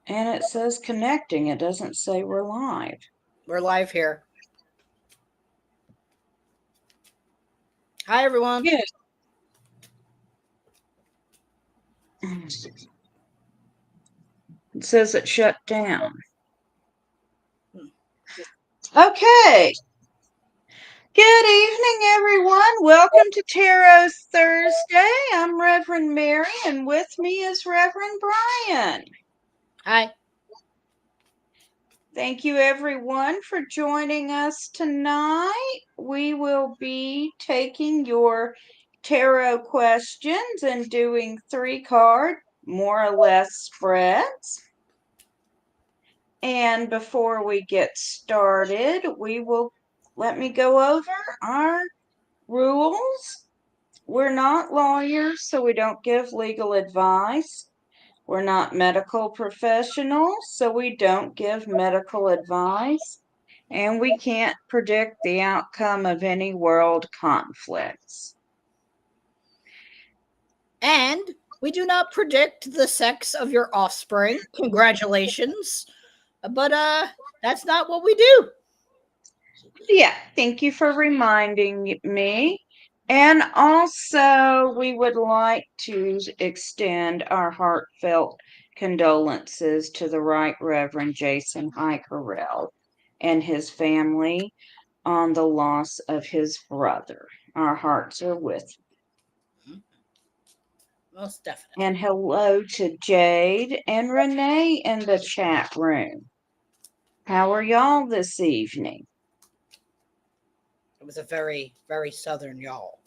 And it says connecting. It doesn't say we're live. We're live here. Hi, everyone. Yes. It says it shut down. Okay. Good evening, everyone. Welcome to Tarot Thursday. I'm Reverend Mary, and with me is Reverend Bryan. Hi. Thank you, everyone, for joining us tonight. We will be taking your tarot questions and doing 3-card, more or less, spreads. And before we get started, let me go over our rules. We're not lawyers, so we don't give legal advice. We're not medical professionals, so we don't give medical advice. And we can't predict the outcome of any world conflicts. And we do not predict the sex of your offspring. Congratulations. But that's not what we do. Yeah, thank you for reminding me. And also, we would like to extend our heartfelt condolences to the Right Reverend Jason Hikerell and his family on the loss of his brother. Our hearts are with you. Most definitely. And hello to Jade and Renee in the chat room. How are y'all this evening? It was a very, very southern y'all.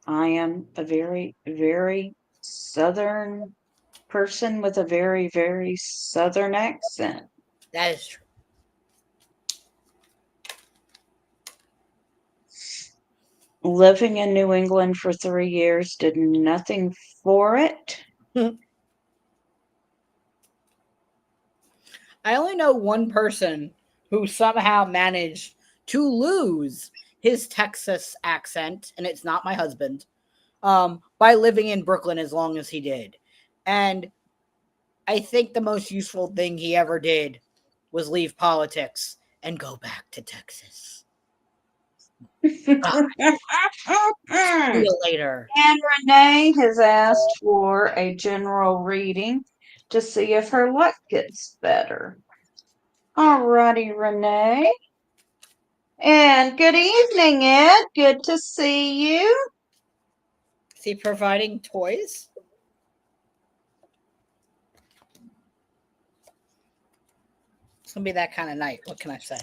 I am a very, very southern person with a very, very southern accent. That is true. Living in New England for 3 years did nothing for it. I only know one person who somehow managed to lose his Texas accent, and it's not my husband, by living in Brooklyn as long as he did. And I think the most useful thing he ever did was leave politics and go back to Texas. See you later. And Renee has asked for a general reading to see if her luck gets better. Alrighty, Renee. And good evening, Ed. Good to see you. Is he providing toys? It's going to be that kind of night. What can I say?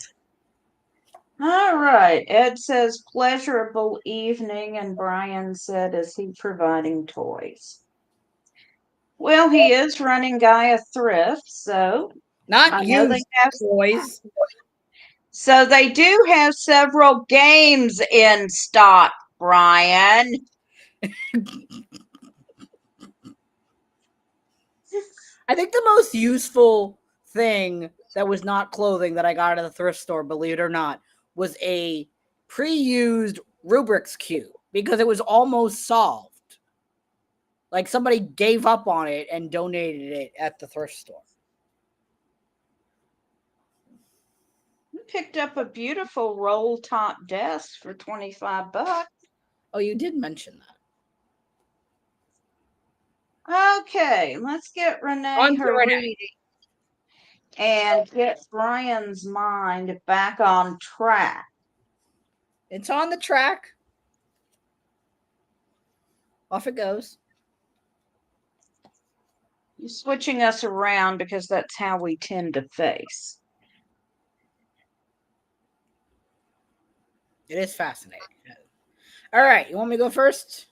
All right. Ed says pleasurable evening, and Bryan said, is he providing toys? Well, he is running Gaia Thrift, so Not I know they used have. toys. So they do have several games in stock, Bryan. I think the most useful thing that was not clothing that I got at the thrift store, believe it or not, was a pre-used Rubik's Cube because it was almost solved. Like somebody gave up on it and donated it at the thrift store. We picked up a beautiful roll top desk for $25. Oh, you did mention that. Okay, let's get Renee On to her Renee. reading and get Bryan's mind back on track. It's on the track. Off it goes. You're switching us around because that's how we tend to face. It is fascinating. All right, you want me to go first?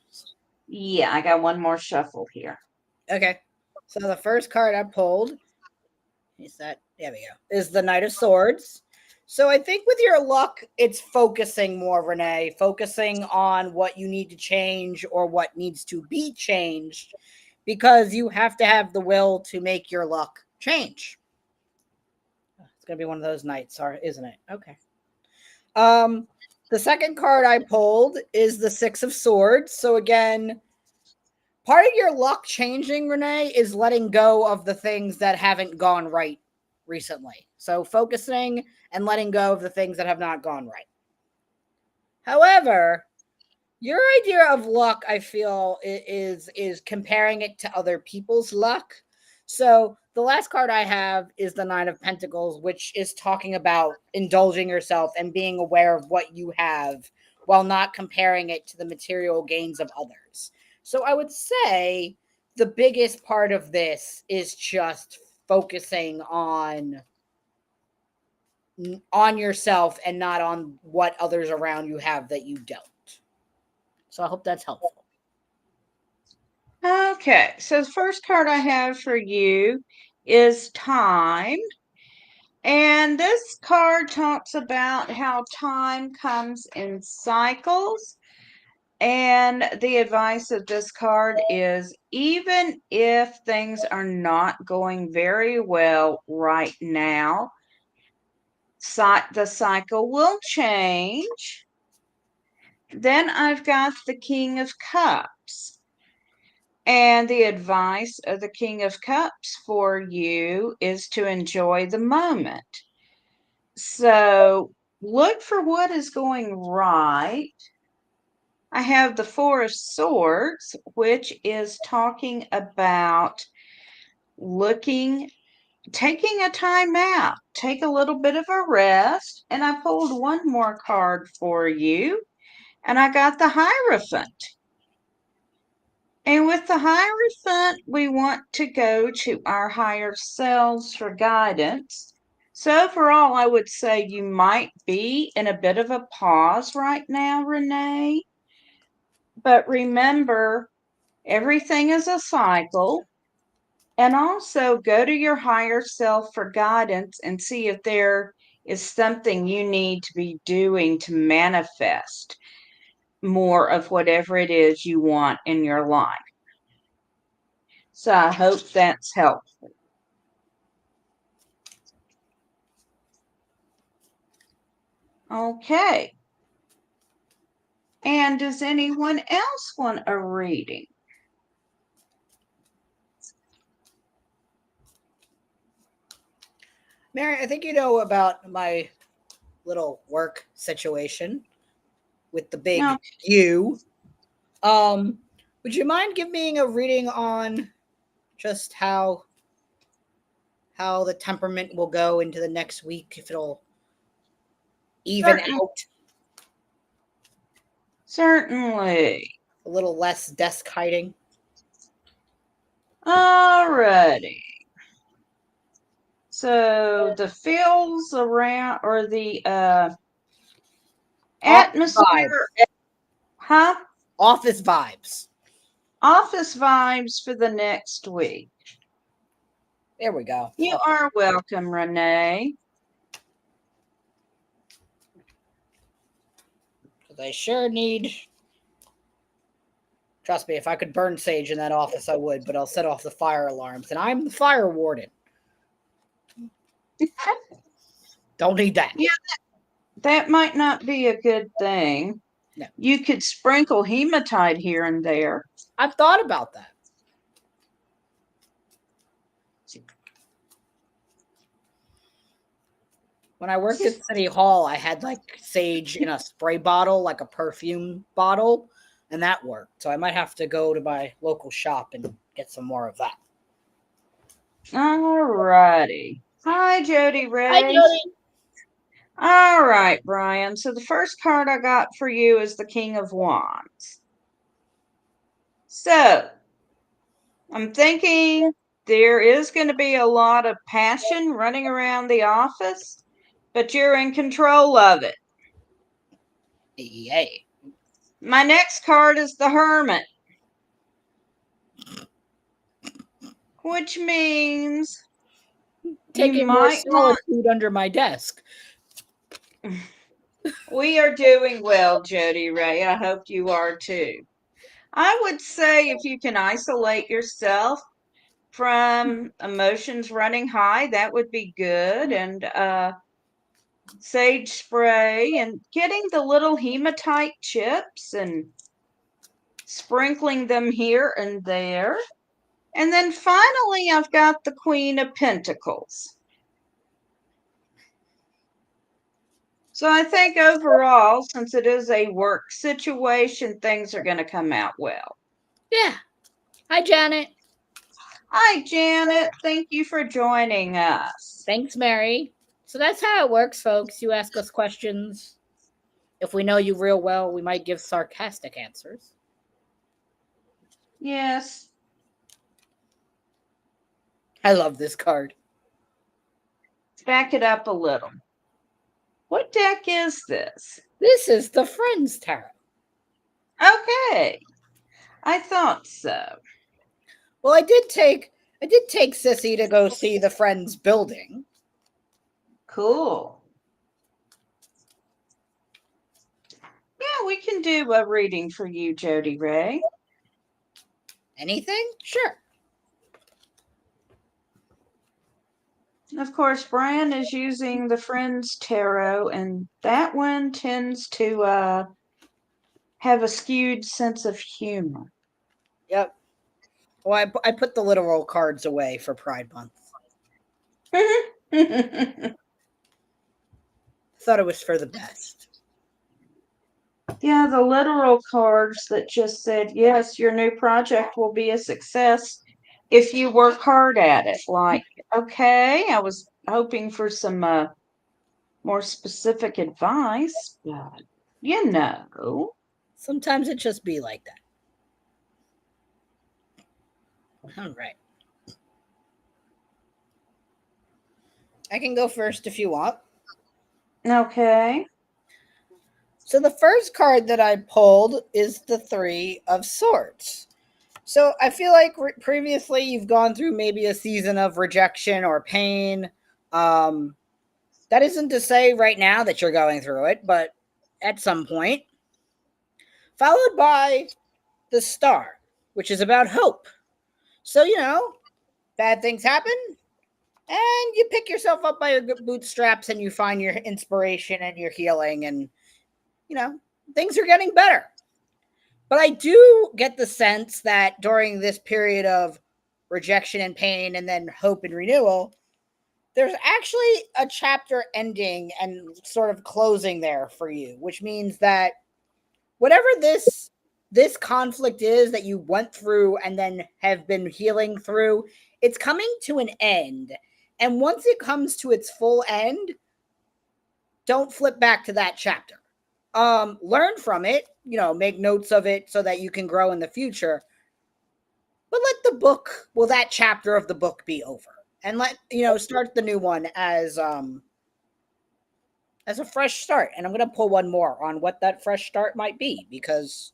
Yeah, I got one more shuffle here. Okay. So the first card I pulled is that, there we go, is the Knight of Swords. So I think with your luck, it's focusing more, Renee, focusing on what you need to change or what needs to be changed, because you have to have the will to make your luck change. It's going to be one of those nights, isn't it? Okay. The second card I pulled is the Six of Swords. So again, Part of your luck changing, Renee, is letting go of the things that haven't gone right recently. So focusing and letting go of the things that have not gone right. However, your idea of luck, I feel, is comparing it to other people's luck. So the last card I have is the Nine of Pentacles, which is talking about indulging yourself and being aware of what you have while not comparing it to the material gains of others. So I would say the biggest part of this is just focusing on yourself and not on what others around you have that you don't. So I hope that's helpful. Okay, so the first card I have for you is Time. And this card talks about how time comes in cycles. And the advice of this card is even if things are not going very well right now, the cycle will change. Then I've got the King of Cups. And the advice of the King of Cups for you is to enjoy the moment. So look for what is going right. I have the Four of Swords, which is talking about taking a time out, take a little bit of a rest. And I pulled one more card for you, and I got the Hierophant. And with the Hierophant, we want to go to our higher selves for guidance. So overall, I would say you might be in a bit of a pause right now, Renee. But remember, everything is a cycle. And also go to your higher self for guidance and see if there is something you need to be doing to manifest more of whatever it is you want in your life. So I hope that's helpful. Okay. And does anyone else want a reading? Mary, I think you know about my little work situation with the big No. U. Would you mind giving me a reading on just how the temperament will go into the next week, if it'll even out Certainly. a little less desk hiding? Alrighty. So the feels around or the Office vibes. atmosphere, huh? Office vibes. Office vibes for the next week. There we go. You are welcome, Renee. Because I sure need. Trust me, if I could burn sage in that office, I would, but I'll set off the fire alarms. And I'm the fire warden. Don't need that. Yeah, that might not be a good thing. No. You could sprinkle hematite here and there. I've thought about that. When I worked at City Hall, I had like sage in a spray bottle, like a perfume bottle, and that worked. So I might have to go to my local shop and get some more of that. All righty. Hi, Jody Ray. Hi, Jody. All right, Bryan. So the first card I got for you is the King of Wands. So I'm thinking there is going to be a lot of passion running around the office, but you're in control of it. Yay. My next card is the Hermit, which means taking more solitude under my desk. We are doing well, Jody Ray. I hope you are too. I would say if you can isolate yourself from emotions running high, that would be good. And sage spray and getting the little hematite chips and sprinkling them here and there. And then finally, I've got the Queen of Pentacles. So I think overall, since it is a work situation, things are going to come out well. Yeah. Hi, Janet. Hi, Janet. Thank you for joining us. Thanks, Mary. So that's how it works, folks. You ask us questions. If we know you real well, we might give sarcastic answers. Yes. I love this card. Back it up a little. What deck is this? This is the Friends Tarot. Okay. I thought so. Well, I did take Sissy to go see the Friends building. Cool. Yeah, we can do a reading for you, Jody Ray. Anything? Sure. Of course, Bryan is using the Friends Tarot, and that one tends to have a skewed sense of humor. Yep. Well, I put the literal cards away for Pride Month. Thought it was for the best. Yeah, the literal cards that just said, yes, your new project will be a success if you work hard at it. Like, okay, I was hoping for some more specific advice, but you know. Sometimes it just be like that. All right. I can go first if you want. Okay. So the first card that I pulled is the Three of Swords. So I feel like previously you've gone through maybe a season of rejection or pain. That isn't to say right now that you're going through it, but at some point. Followed by the Star, which is about hope. So, bad things happen, and you pick yourself up by your bootstraps and you find your inspiration and your healing, and, things are getting better. But I do get the sense that during this period of rejection and pain and then hope and renewal, there's actually a chapter ending and sort of closing there for you, which means that whatever this conflict is that you went through and then have been healing through, it's coming to an end. And once it comes to its full end, don't flip back to that chapter. Learn from it, make notes of it so that you can grow in the future. But let that chapter of the book be over. And start the new one as a fresh start. And I'm going to pull one more on what that fresh start might be, because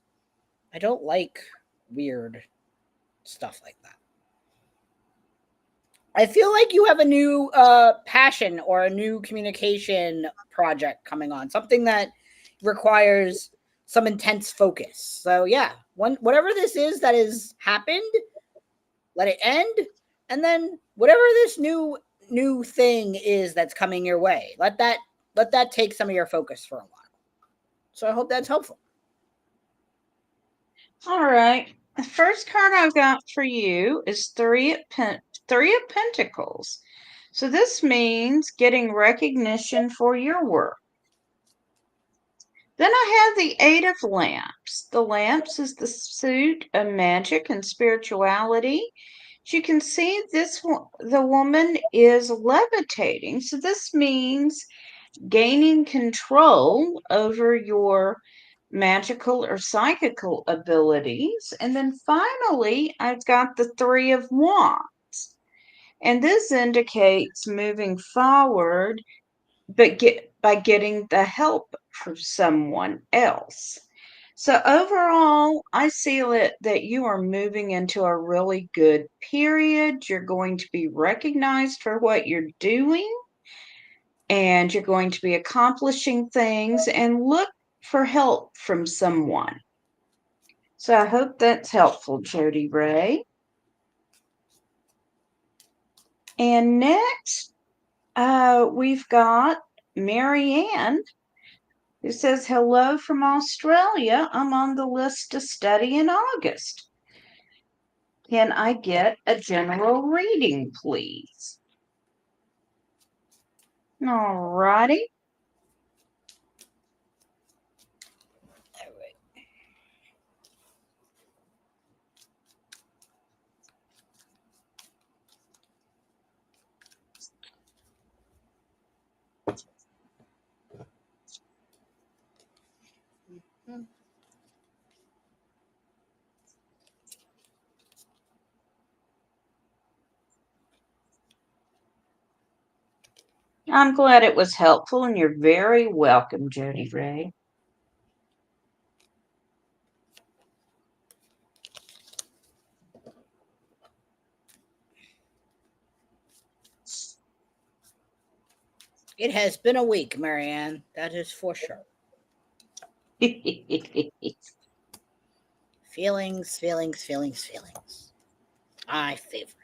I don't like weird stuff like that. I feel like you have a new passion or a new communication project coming on, something that requires some intense focus. So yeah, whatever this is that has happened, let it end, and then whatever this new thing is that's coming your way, let that take some of your focus for a while. So I hope that's helpful. All right. The first card I've got for you is Three of Pentacles. So this means getting recognition for your work. Then I have the Eight of Lamps. The lamps is the suit of magic and spirituality. As you can see, the woman is levitating. So this means gaining control over your magical or psychical abilities. And then finally, I've got the Three of Wands. And this indicates moving forward, but by getting the help from someone else. So overall, I see it that you are moving into a really good period. You're going to be recognized for what you're doing, and you're going to be accomplishing things, and look for help from someone. So I hope that's helpful, Jody Ray. And next, we've got Marianne, It says, hello from Australia. I'm on the list to study in August. Can I get a general reading, please? All righty. All right. I'm glad it was helpful, and you're very welcome, Jody Ray. It has been a week, Marianne. That is for sure. Feelings, feelings, feelings, feelings. My favorite.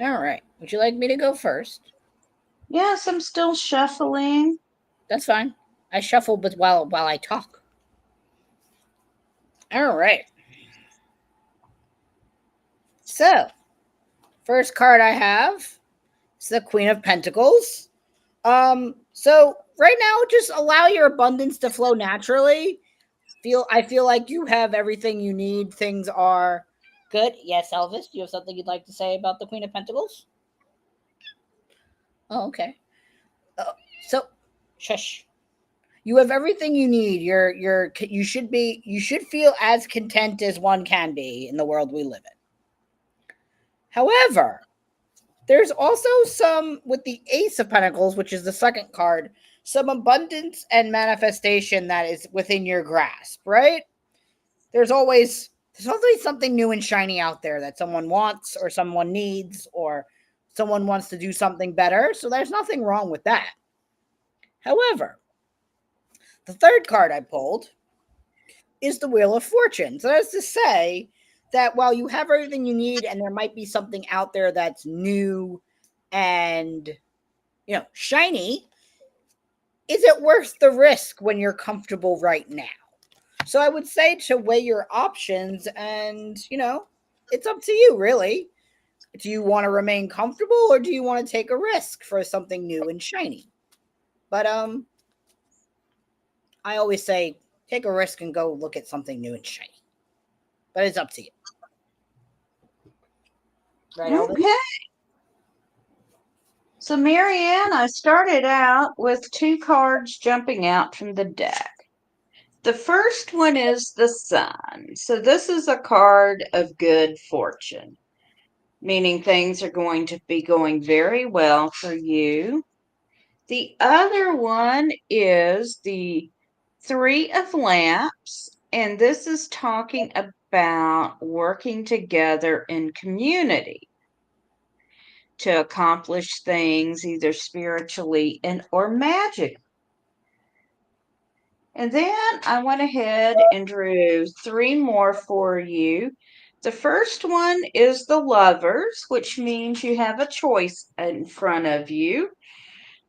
All right. Would you like me to go first? Yes, I'm still shuffling. That's fine. I shuffle but while I talk. All right. So, first card I have is the Queen of Pentacles. So right now just allow your abundance to flow naturally. I feel like you have everything you need. Things are good. Yes, Elvis, do you have something you'd like to say about the Queen of Pentacles? Oh, okay. So, shush. You have everything you need. You should feel as content as one can be in the world we live in. However, there's also some with the Ace of Pentacles, which is the second card, some abundance and manifestation that is within your grasp, right? There's always something new and shiny out there that someone wants or someone needs or someone wants to do something better. So there's nothing wrong with that. However, the third card I pulled is the Wheel of Fortune. So that's to say that while you have everything you need and there might be something out there that's new and shiny, is it worth the risk when you're comfortable right now? So I would say to weigh your options and, it's up to you really. Do you want to remain comfortable or do you want to take a risk for something new and shiny? But I always say take a risk and go look at something new and shiny. But it's up to you. Right, Elvis? Okay. So, Marianne, I started out with two cards jumping out from the deck. The first one is the Sun. So, this is a card of good fortune, meaning things are going to be going very well for you. The other one is the Three of Lamps, and this is talking about working together in community to accomplish things either spiritually and or magic. And then I went ahead and drew three more for you. The first one is the Lovers, which means you have a choice in front of you.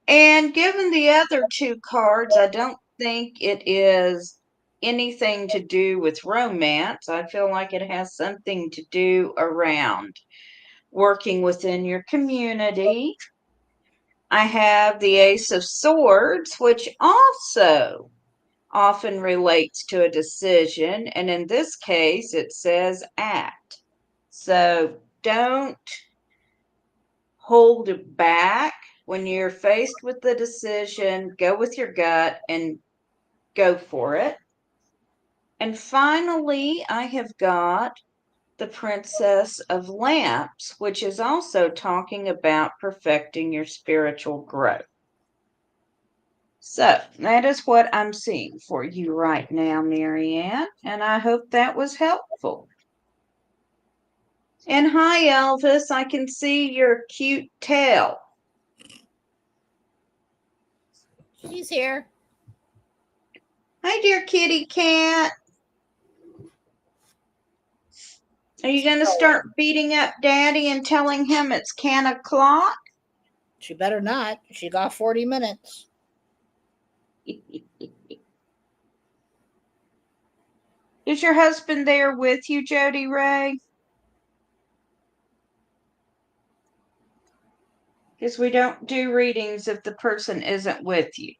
And given the other two cards, I don't think it is anything to do with romance. I feel like it has something to do around working within your community. I have the Ace of Swords, which also often relates to a decision. And in this case, it says act. So don't hold it back. When you're faced with the decision, go with your gut and go for it. And finally, I have got the Princess of Lamps, which is also talking about perfecting your spiritual growth. So that is what I'm seeing for you right now, Marianne, and I hope that was helpful. And hi, Elvis, I can see your cute tail. She's here. Hi, dear kitty cat. Are you going to start beating up Daddy and telling him it's can o'clock? She better not. She got 40 minutes. Is your husband there with you, Jody Ray? Because we don't do readings if the person isn't with you.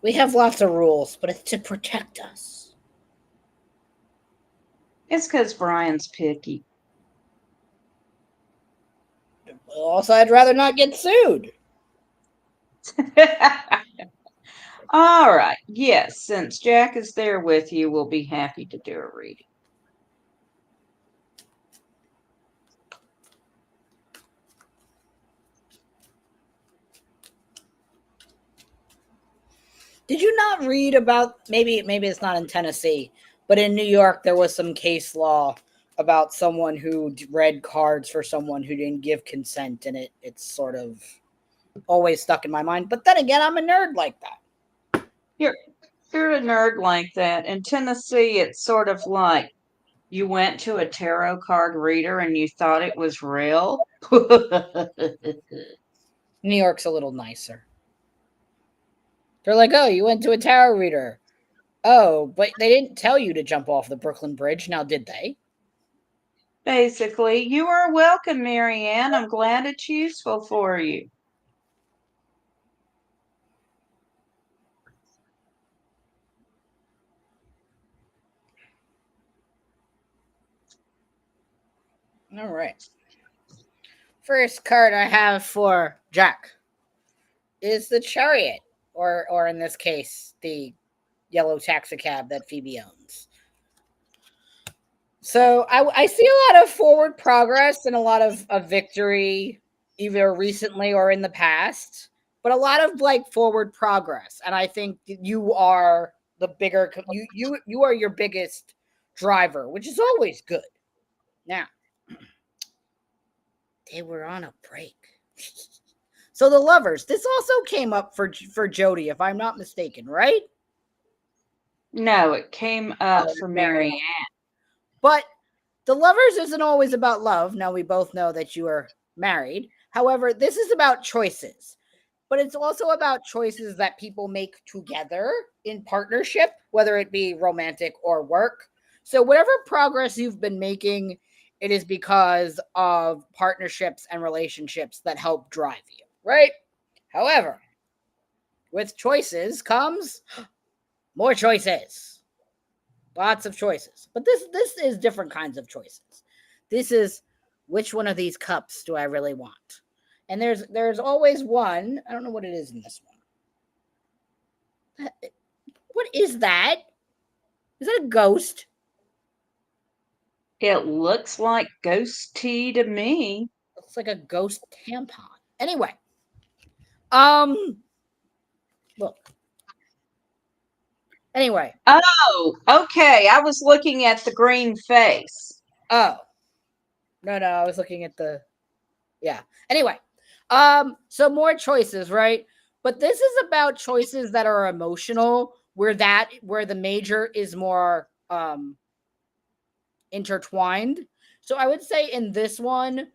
We have lots of rules, but it's to protect us. It's because Bryan's picky. Also, I'd rather not get sued. All right. Yes, since Jack is there with you, we'll be happy to do a reading. Did you not read about maybe it's not in Tennessee, but in New York there was some case law about someone who read cards for someone who didn't give consent, and it's sort of always stuck in my mind. But then again, I'm a nerd like that. You're a nerd like that. In Tennessee, it's sort of like you went to a tarot card reader and you thought it was real. New York's a little nicer. They're like, oh, you went to a tarot reader. Oh, but they didn't tell you to jump off the Brooklyn Bridge, now did they? Basically, you are welcome, Marianne. I'm glad it's useful for you. All right. First card I have for Jack is the Chariot, or in this case, the yellow taxicab that Phoebe owns. So I see a lot of forward progress and a lot of victory, either recently or in the past, but a lot of like forward progress. And I think you are the bigger you are your biggest driver, which is always good. Now, they were on a break. So the lovers. This also came up for Jody, if I'm not mistaken, right? No, it came up for Marianne. But the lovers isn't always about love. Now we both know that you are married. However, this is about choices. But it's also about choices that people make together in partnership, whether it be romantic or work. So whatever progress you've been making, it is because of partnerships and relationships that help drive you, right? However, with choices comes more choices. Lots of choices. But this is different kinds of choices. This is which one of these cups do I really want? And there's always one. I don't know what it is in this one. What is that? Is that a ghost? It looks like ghost tea to me. Looks like a ghost tampon. Anyway, look. Anyway. Oh, okay. I was looking at the green face. Oh. No, I was looking at the yeah. Anyway, so more choices, right? But this is about choices that are emotional, where the major is more intertwined. So I would say in this one,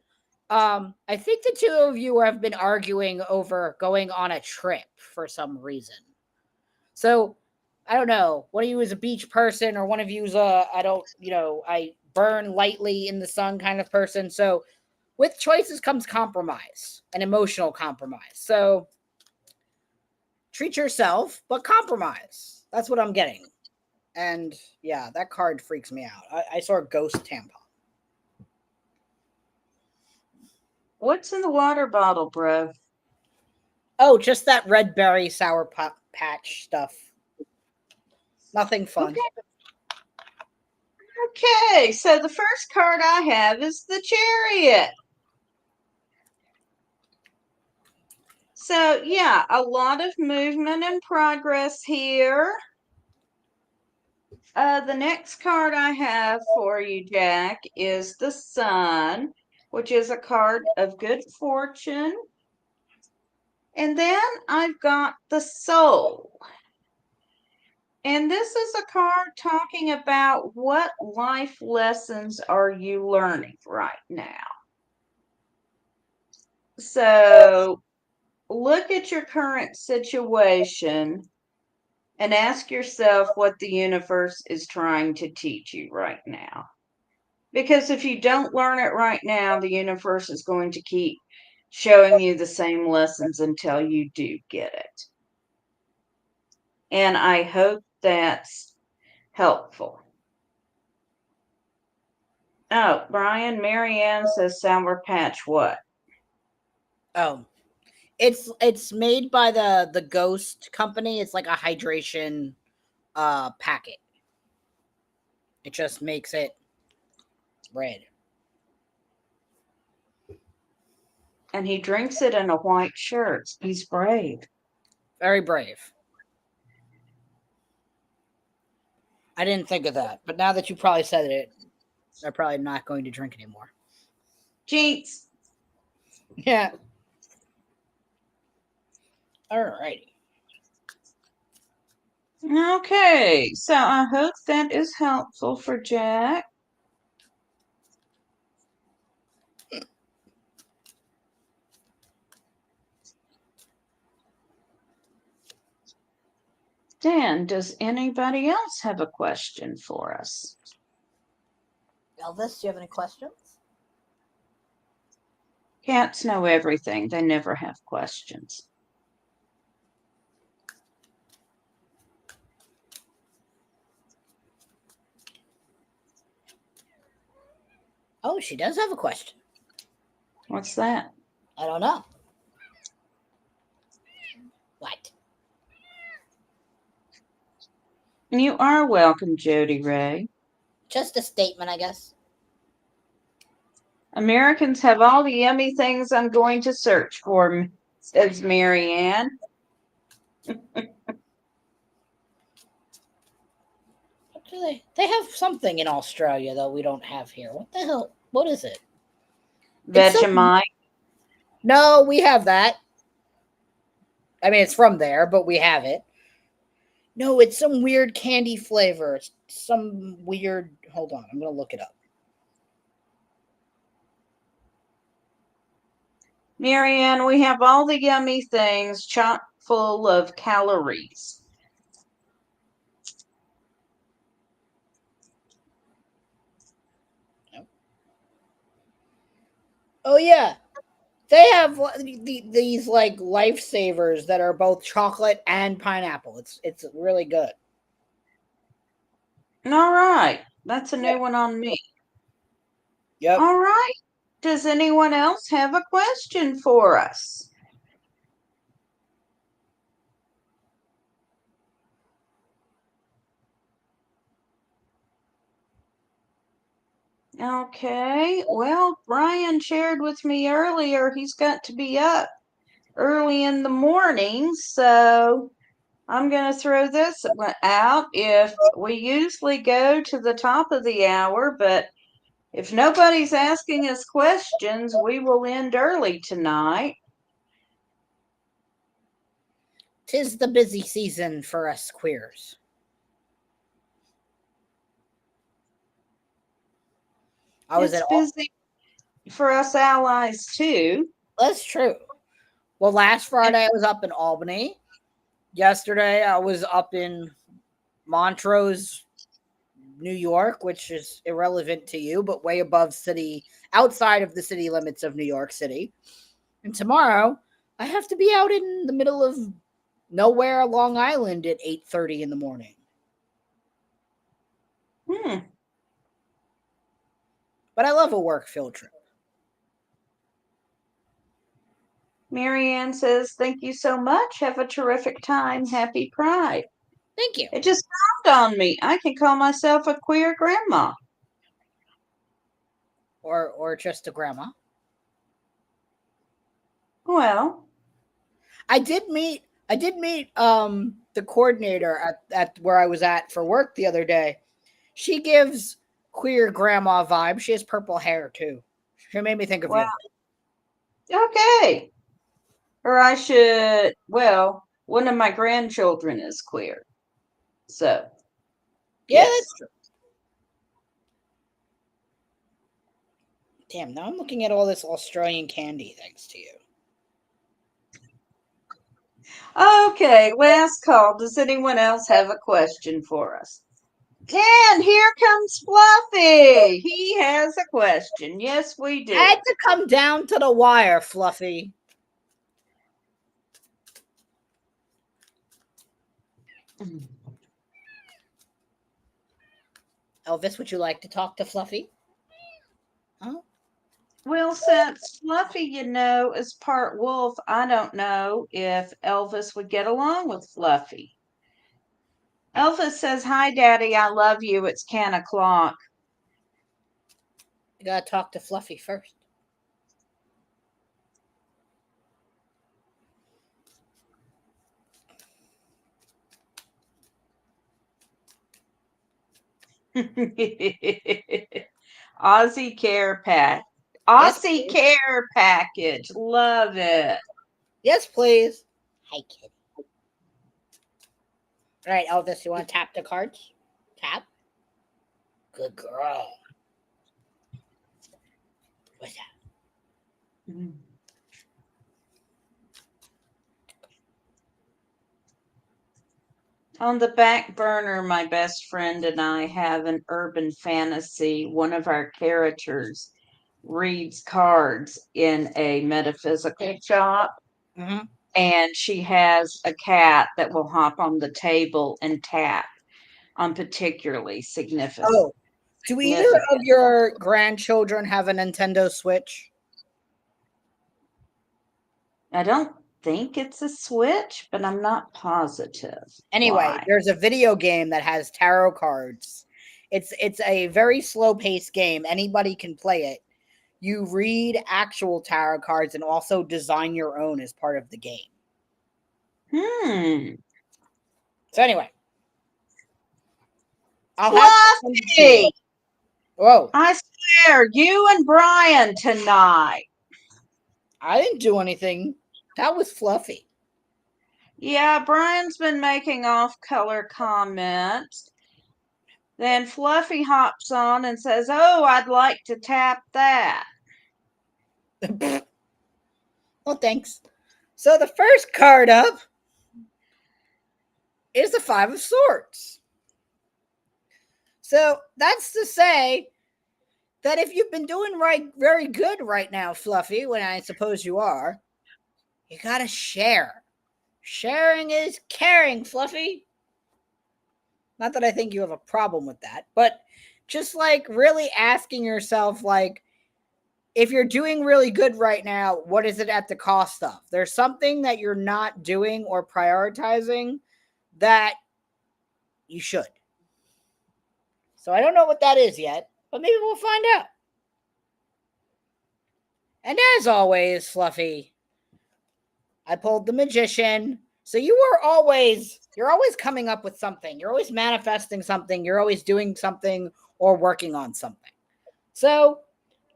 I think the two of you have been arguing over going on a trip for some reason. So I don't know. One of you is a beach person, or one of you is I burn lightly in the sun kind of person. So with choices comes compromise, an emotional compromise. So treat yourself, but compromise. That's what I'm getting. And yeah, that card freaks me out. I saw a ghost tampon. What's in the water bottle, bro? Oh, just that red berry sour patch stuff. Nothing fun. Okay, so the first card I have is the Chariot. So, yeah, a lot of movement and progress here. The next card I have for you, Jack, is the Sun, which is a card of good fortune. And then I've got the Soul. And this is a card talking about what life lessons are you learning right now. So look at your current situation and ask yourself what the universe is trying to teach you right now. Because if you don't learn it right now, the universe is going to keep showing you the same lessons until you do get it. And I hope that's helpful. Oh, Brian, Marianne says Sour Patch what? Oh, it's made by the Ghost company. It's like a hydration packet. It just makes it red. And he drinks it in a white shirt. He's brave. Very brave. I didn't think of that, but now that you probably said it, I'm probably not going to drink anymore. Jinx. Yeah. Alrighty. Okay, so I hope that is helpful for Jack. Dan, does anybody else have a question for us? Elvis, do you have any questions? Cats know everything. They never have questions. Oh, she does have a question. What's that? I don't know. What? You are welcome, Jody Ray. Just a statement, I guess. Americans have all the yummy things I'm going to search for, says Marianne. What do they? They have something in Australia that we don't have here. What the hell? What is it? Vegemite. No, we have that. I mean, it's from there, but we have it. No, it's some weird candy flavor. It's some weird. Hold on, I'm gonna look it up. Marianne, we have all the yummy things chock full of calories. Oh yeah, they have these like lifesavers that are both chocolate and pineapple. It's really good. All right. That's a Yeah. new one on me. Yep. All right. Does anyone else have a question for us? Okay. Well, Bryan shared with me earlier he's got to be up early in the morning, so I'm going to throw this out. If we usually go to the top of the hour, but if nobody's asking us questions, we will end early tonight. 'Tis the busy season for us queers. I was It's at all. busy for us allies too. That's true. Well, last And Friday I was up in Albany. Yesterday I was up in Montrose, New York, which is irrelevant to you, but way above city, outside of the city limits of New York City. And tomorrow I have to be out in the middle of nowhere, Long Island, at 8:30 in the morning. hmm, But I love a work field trip. Marianne says, thank you so much. Have a terrific time. Happy Pride. Thank you. It just dawned on me. I can call myself a queer grandma. Or just a grandma. Well, I did meet the coordinator at where I was at for work the other day. She gives queer grandma vibe. She has purple hair too. She made me think of well, you. okay. Or I should, well, one of my grandchildren is queer. So, Yeah, yes. that's true. Damn, now I'm looking at all this Australian candy thanks to you. Okay, last call. Does anyone else have a question for us? And here comes Fluffy. He has a question. Yes, we do. Had to come down to the wire, Fluffy. Elvis, would you like to talk to Fluffy? Huh? Well, since Fluffy, is part wolf, I don't know if Elvis would get along with Fluffy. Elvis says, "Hi, Daddy, I love you. It's 10 o'clock." You gotta talk to Fluffy first. Aussie Care Pack. Yes, Aussie please. Care Package. Love it. Yes, please. Hi, kitty. All right, Elvis, you want to tap the cards? Tap. Good girl. What's that? Mm. On the back burner, my best friend and I have an urban fantasy. One of our characters reads cards in a metaphysical shop, Mm-hmm. and she has a cat that will hop on the table and tap on particularly Oh, do either of significant. your grandchildren have a Nintendo Switch? I don't think it's a Switch, but I'm not positive Anyway, why. there's a video game that has tarot cards. It's a very slow paced game. Anybody can play it. You read actual tarot cards and also design your own as part of the game. Hmm. So anyway, I'll have to send it to you. Fluffy! Whoa, I swear, you and Bryan tonight. I didn't do anything. That was Fluffy. Yeah, Bryan's been making off color comments. Then Fluffy hops on and says, "Oh, I'd like to tap that." Well, thanks. So the first card up is the Five of Swords. So that's to say that if you've been doing very good right now, Fluffy, when I suppose you are, you gotta share. Sharing is caring, Fluffy. Not that I think you have a problem with that, but just like really asking yourself, like, if you're doing really good right now, what is it at the cost of? There's something that you're not doing or prioritizing that you should. So I don't know what that is yet, but maybe we'll find out. And as always, Fluffy, I pulled the magician. So you're always coming up with something. You're always manifesting something. You're always doing something or working on something. So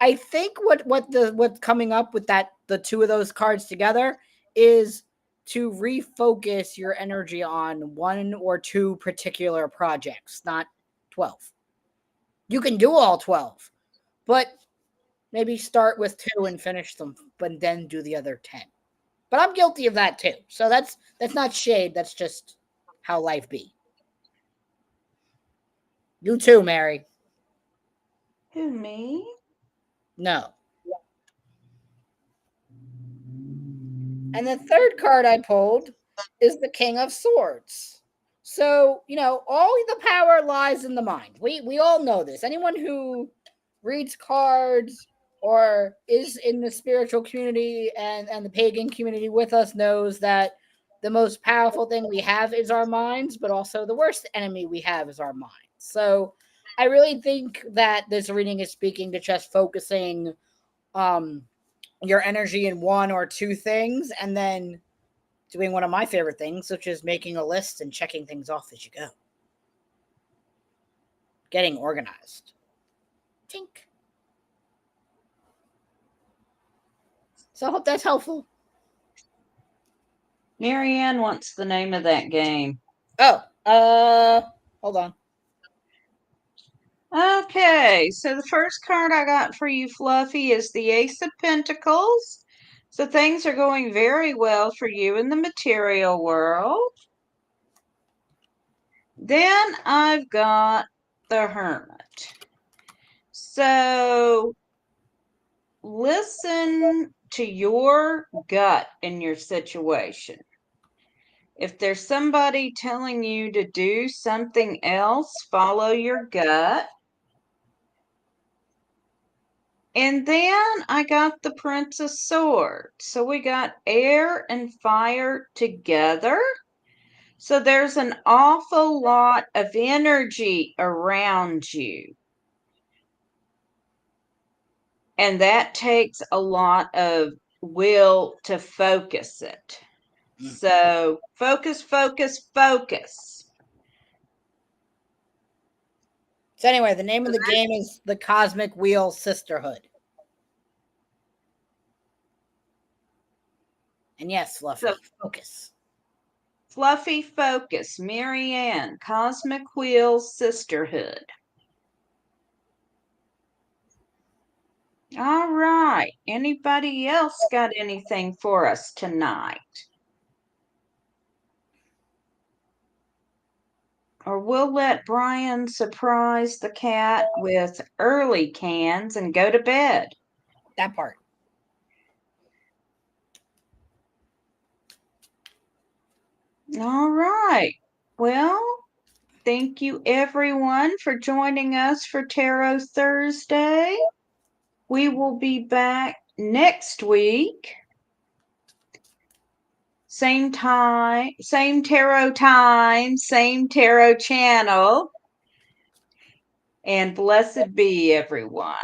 I think what's coming up with that the two of those cards together is to refocus your energy on one or two particular projects, not 12. You can do all 12, but maybe start with two and finish them, but then do the other 10. But I'm guilty of that too. So that's not shade. That's just how life be. You too, Mary. Who, me? No. And the third card I pulled is the King of Swords. So, all the power lies in the mind. We all know this. Anyone who reads cards or is in the spiritual community and the pagan community with us knows that the most powerful thing we have is our minds, but also the worst enemy we have is our minds. So I really think that this reading is speaking to just focusing um your energy in one or two things and then doing one of my favorite things, which is making a list and checking things off as you go. Getting organized. Tink. So I hope that's helpful. Marianne wants the name of that game. Oh, Hold on. Okay, so the first card I got for you, Fluffy, is the Ace of Pentacles. So things are going very well for you in the material world. Then I've got the Hermit. So listen to your gut in your situation. If there's somebody telling you to do something else, follow your gut. And then I got the Prince of Swords. So we got air and fire together. So there's an awful lot of energy around you. And that takes a lot of will to focus it. So focus, focus, focus. So anyway, the name of the game is the Cosmic Wheel Sisterhood. And yes, Fluffy, So, focus. Fluffy focus, Marianne, Cosmic Wheel Sisterhood. All right. Anybody else got anything for us tonight? Or we'll let Bryan surprise the cat with early cans and go to bed. That part. All right. Well, thank you everyone for joining us for Tarot Thursday. We will be back next week. Same time, same tarot time, same tarot channel. And blessed be everyone.